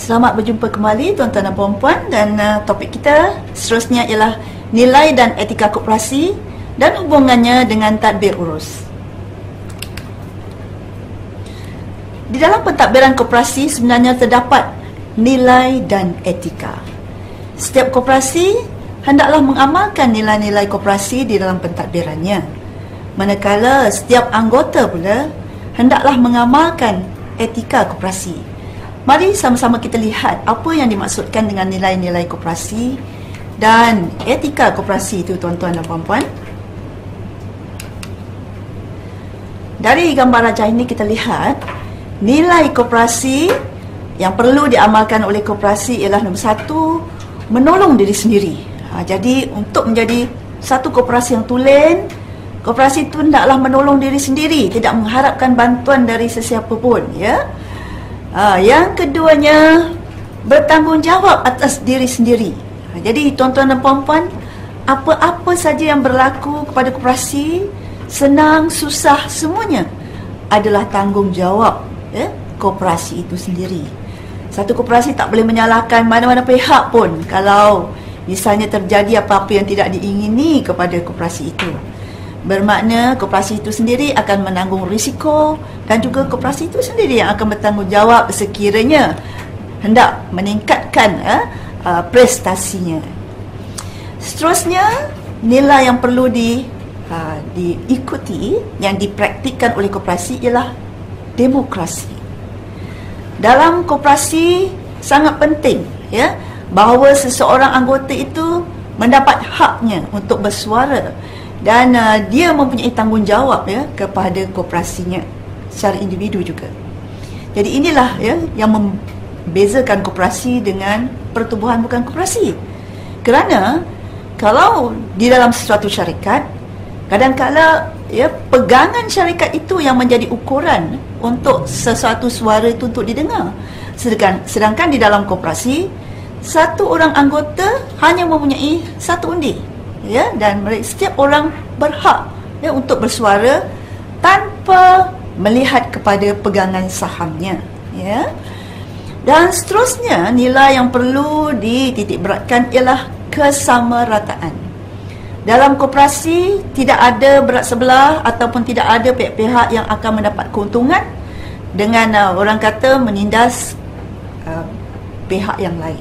Selamat berjumpa kembali tuan-tuan dan puan-puan, dan topik kita seterusnya ialah nilai dan etika koperasi dan hubungannya dengan tadbir urus. Di dalam pentadbiran koperasi sebenarnya terdapat nilai dan etika. Setiap koperasi hendaklah mengamalkan nilai-nilai koperasi di dalam pentadbirannya, manakala setiap anggota pula hendaklah mengamalkan etika koperasi. Mari sama-sama kita lihat apa yang dimaksudkan dengan nilai-nilai koperasi dan etika koperasi itu, tuan-tuan dan puan-puan. Dari gambar rajah ini kita lihat nilai koperasi yang perlu diamalkan oleh koperasi ialah nombor satu, menolong diri sendiri. Jadi untuk menjadi satu koperasi yang tulen, koperasi itu hendaklah menolong diri sendiri, tidak mengharapkan bantuan dari sesiapa pun, ya. Yang keduanya, bertanggungjawab atas diri sendiri. Jadi tuan-tuan dan puan-puan, apa-apa saja yang berlaku kepada koperasi, senang, susah, semuanya adalah tanggungjawab koperasi itu sendiri. Satu koperasi tak boleh menyalahkan mana-mana pihak pun kalau misalnya terjadi apa-apa yang tidak diingini kepada koperasi itu. Bermakna koperasi itu sendiri akan menanggung risiko, dan juga koperasi itu sendiri yang akan bertanggungjawab sekiranya hendak meningkatkan prestasinya. Seterusnya, nilai yang perlu diikuti, yang dipraktikkan oleh koperasi ialah demokrasi. Dalam koperasi sangat penting, ya, bahawa seseorang anggota itu mendapat haknya untuk bersuara, dan dia mempunyai tanggungjawab, ya, kepada koperasinya secara individu juga. Jadi inilah, ya, yang membezakan koperasi dengan pertubuhan bukan koperasi. Kerana kalau di dalam sesuatu syarikat, kadang-kala, ya, pegangan syarikat itu yang menjadi ukuran untuk sesuatu suara itu untuk didengar. Sedangkan di dalam koperasi, satu orang anggota hanya mempunyai satu undi, ya, dan setiap orang berhak, ya, untuk bersuara tanpa melihat kepada pegangan sahamnya, ya. Dan seterusnya, nilai yang perlu dititikberatkan ialah kesamarataan. Dalam koperasi tidak ada berat sebelah ataupun tidak ada pihak-pihak yang akan mendapat keuntungan dengan orang kata menindas pihak yang lain.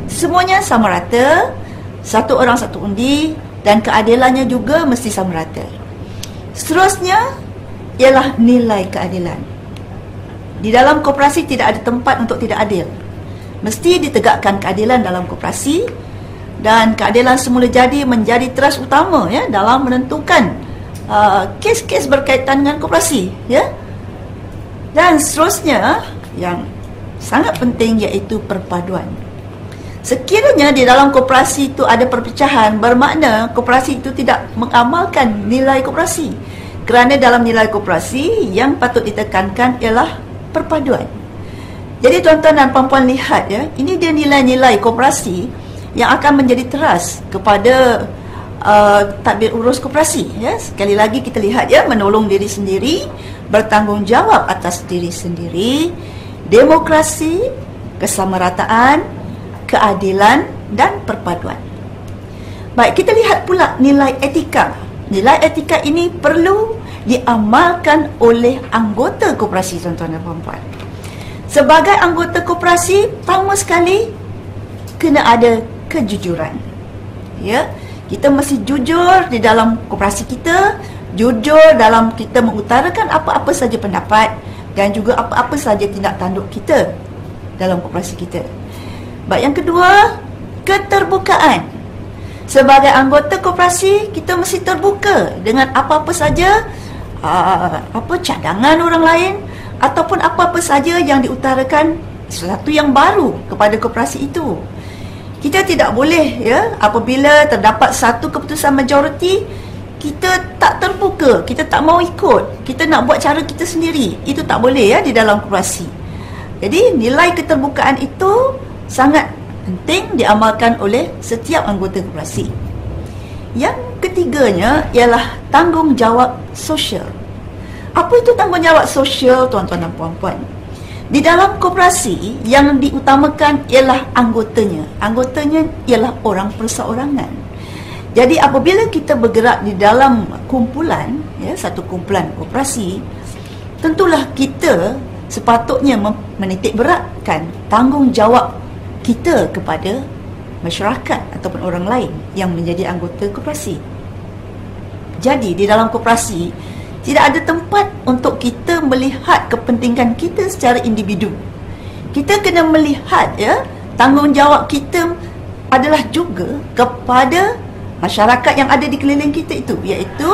Semuanya sama rata, satu orang satu undi, dan keadilannya juga mesti sama rata. Seterusnya ialah nilai keadilan. Di dalam koperasi tidak ada tempat untuk tidak adil. Mesti ditegakkan keadilan dalam koperasi, dan keadilan semula jadi menjadi teras utama, ya, dalam menentukan kes-kes berkaitan dengan koperasi, ya. Dan seterusnya yang sangat penting iaitu perpaduan. Sekiranya di dalam koperasi itu ada perpecahan, bermakna koperasi itu tidak mengamalkan nilai koperasi. Kerana dalam nilai koperasi yang patut ditekankan ialah perpaduan. Jadi tuan-tuan dan puan-puan lihat, ya, ini dia nilai-nilai koperasi yang akan menjadi teras kepada tadbir urus koperasi, ya. Sekali lagi kita lihat, ya, menolong diri sendiri, bertanggungjawab atas diri sendiri, demokrasi, kesamarataan, keadilan, dan perpaduan. Baik, kita lihat pula nilai etika. Nilai etika ini perlu diamalkan oleh anggota koperasi, tuan-tuan dan puan-puan. Sebagai anggota koperasi, pertama sekali kena ada kejujuran, ya. Kita mesti jujur di dalam koperasi kita, jujur dalam kita mengutarakan apa-apa saja pendapat dan juga apa-apa saja tindak tanduk kita dalam koperasi kita. Baik, yang kedua, keterbukaan. Sebagai anggota koperasi, kita mesti terbuka dengan apa-apa saja, cadangan orang lain ataupun apa-apa saja yang diutarakan sesuatu yang baru kepada koperasi itu. Kita tidak boleh, ya, apabila terdapat satu keputusan majoriti, kita tak terbuka, kita tak mau ikut, kita nak buat cara kita sendiri. Itu tak boleh, ya, di dalam koperasi. Jadi nilai keterbukaan itu sangat penting diamalkan oleh setiap anggota koperasi. Yang ketiganya ialah tanggungjawab sosial. Apa itu tanggungjawab sosial, tuan-tuan dan puan-puan? Di dalam koperasi yang diutamakan ialah anggotanya. Anggotanya ialah orang perseorangan. Jadi apabila kita bergerak di dalam kumpulan, satu kumpulan koperasi, tentulah kita sepatutnya menitik beratkan tanggungjawab kita kepada masyarakat ataupun orang lain yang menjadi anggota koperasi. Jadi di dalam koperasi tidak ada tempat untuk kita melihat kepentingan kita secara individu. Kita kena melihat tanggungjawab kita adalah juga kepada masyarakat yang ada di keliling kita itu, iaitu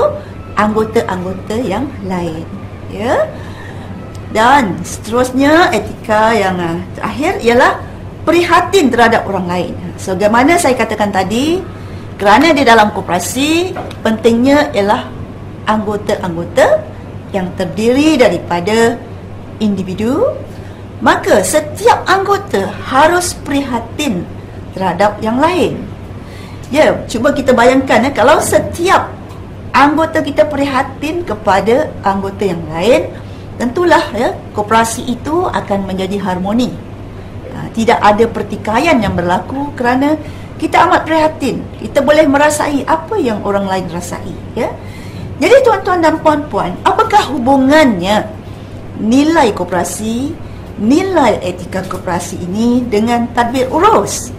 anggota-anggota yang lain. Dan seterusnya, etika yang terakhir ialah prihatin terhadap orang lain. Sebagaimana saya katakan tadi, kerana di dalam koperasi pentingnya ialah anggota-anggota yang terdiri daripada individu, maka setiap anggota harus prihatin terhadap yang lain. Cuba kita bayangkan kalau setiap anggota kita prihatin kepada anggota yang lain, tentulah koperasi itu akan menjadi harmoni. Tidak ada pertikaian yang berlaku kerana kita amat prihatin. Kita boleh merasai apa yang orang lain rasai. Jadi tuan-tuan dan puan-puan, apakah hubungannya nilai koperasi, nilai etika koperasi ini dengan tadbir urus?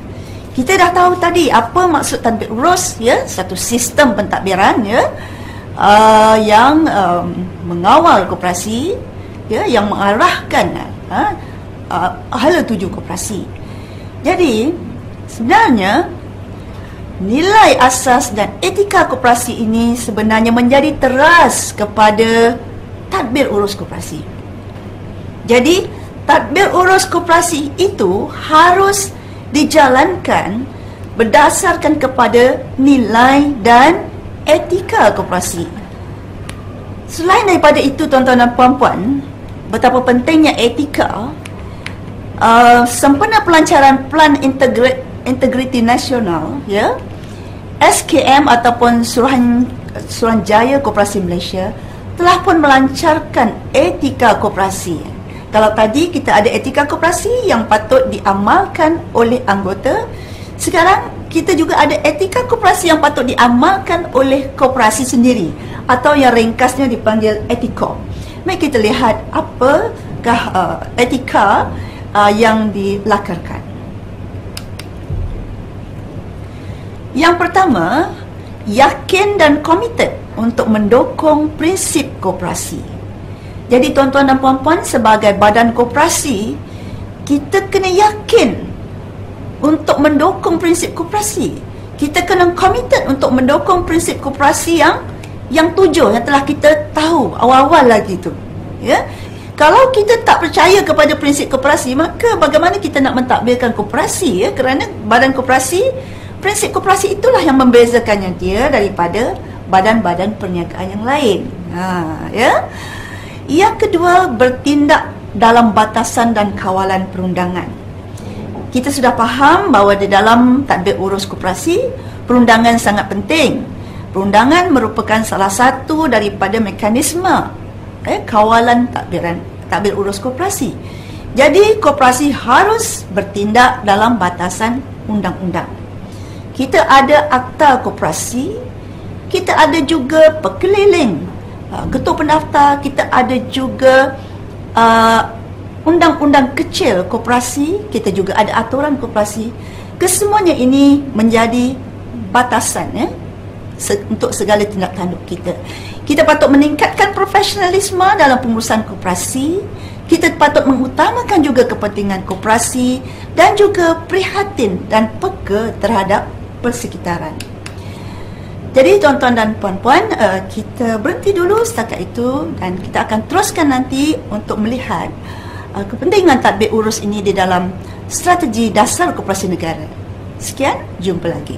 Kita dah tahu tadi apa maksud tadbir urus, satu sistem pentadbiran yang mengawal koperasi, yang mengarahkan hala tuju koperasi. Jadi sebenarnya nilai asas dan etika koperasi ini sebenarnya menjadi teras kepada tadbir urus koperasi. Jadi tadbir urus koperasi itu harus dijalankan berdasarkan kepada nilai dan etika koperasi. Selain daripada itu, tuan-tuan dan puan-puan, betapa pentingnya etika. Sempena pelancaran Plan Integriti Nasional, SKM ataupun Suruhanjaya Koperasi Malaysia telah pun melancarkan etika koperasi. Kalau tadi kita ada etika koperasi yang patut diamalkan oleh anggota, sekarang kita juga ada etika koperasi yang patut diamalkan oleh koperasi sendiri, atau yang ringkasnya dipanggil etiko. Mari kita lihat apakah etika yang dilakarkan. Yang pertama, yakin dan komited untuk mendukung prinsip koperasi. Jadi tuan-tuan dan puan-puan, sebagai badan koperasi, kita kena yakin untuk mendukung prinsip koperasi. Kita kena komited untuk mendukung prinsip koperasi yang tujuh, yang telah kita tahu awal-awal lagi tu. Kalau kita tak percaya kepada prinsip koperasi, maka bagaimana kita nak mentadbirkan koperasi? Kerana badan koperasi, prinsip koperasi itulah yang membezakannya dia daripada badan-badan perniagaan yang lain. Yang kedua, bertindak dalam batasan dan kawalan perundangan. Kita sudah faham bahawa di dalam tadbir urus koperasi, perundangan sangat penting. Perundangan merupakan salah satu daripada mekanisme kawalan tadbir urus koperasi. Jadi koperasi harus bertindak dalam batasan undang-undang. Kita ada akta koperasi, kita ada juga pekeliling, ketua pendaftar, kita ada juga undang-undang kecil koperasi, kita juga ada aturan koperasi. Kesemuanya ini menjadi batasan untuk segala tindak tanduk kita. Kita patut meningkatkan profesionalisme dalam pengurusan koperasi. Kita patut mengutamakan juga kepentingan koperasi dan juga prihatin dan peka terhadap persekitaran. Jadi tuan-tuan dan puan-puan, kita berhenti dulu setakat itu dan kita akan teruskan nanti untuk melihat kepentingan tadbir urus ini di dalam strategi dasar koperasi negara. Sekian, jumpa lagi.